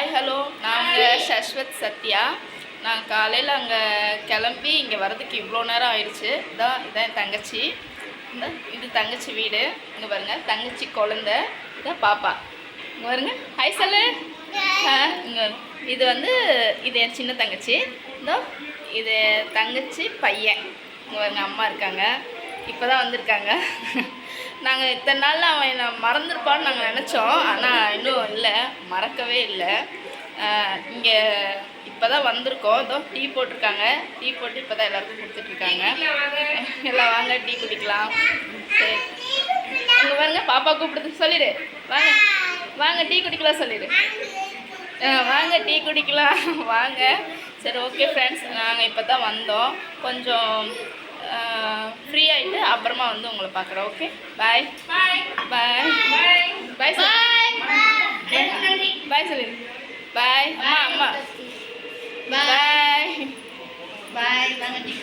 Hi hello, நாங்கள் சஸ்வத் சத்யா. நான் காலையில் அங்கே கிளம்பி இங்கே வரதுக்கு இவ்வளோ நேரம் ஆயிடுச்சு. இதான் என் தங்கச்சி. இது தங்கச்சி வீடு. இங்கே பாருங்கள், தங்கச்சி குழந்த. இதான் பாப்பா. இங்கே பாருங்க, ஹாய் சொல்லு. இங்கே இது இது என் சின்ன தங்கச்சி. இதோ இது தங்கச்சி பையன். இங்கே பாருங்க, அம்மா இருக்காங்க. இப்போ தான் வந்திருக்காங்க. நாங்கள் இத்தனை நாளில் அவன் என்னை மறந்துருப்பான்னு நாங்கள் நினச்சோம். ஆனால் இன்னும் இல்லை, மறக்கவே இல்லை. இங்கே இப்போ தான் வந்திருக்கோம். இதோ டீ போட்டிருக்காங்க. டீ போட்டு இப்போ தான் எல்லாருக்கும் கொடுத்துட்ருக்காங்க. எல்லாம் வாங்க டீ குடிக்கலாம். சரி, இங்கே பாருங்க, பாப்பா கூப்பிடுது. சொல்லிடு, வாங்க வாங்க டீ குடிக்கலாம் சொல்லிடு. வாங்க டீ குடிக்கலாம் வாங்க. சரி, ஓகே ஃப்ரெண்ட்ஸ், நாங்கள் இப்போ தான் வந்தோம். கொஞ்சம் ஃப்ரீ ஆகிட்டு அப்புறமா உங்களை பார்க்குறோம். ஓகே, பாய் பாய் பாய் பாய் பாய் பாய் சொல்லிடு. பாய் அம்மா, அம்மா பாய் பாய். வாங்க டீ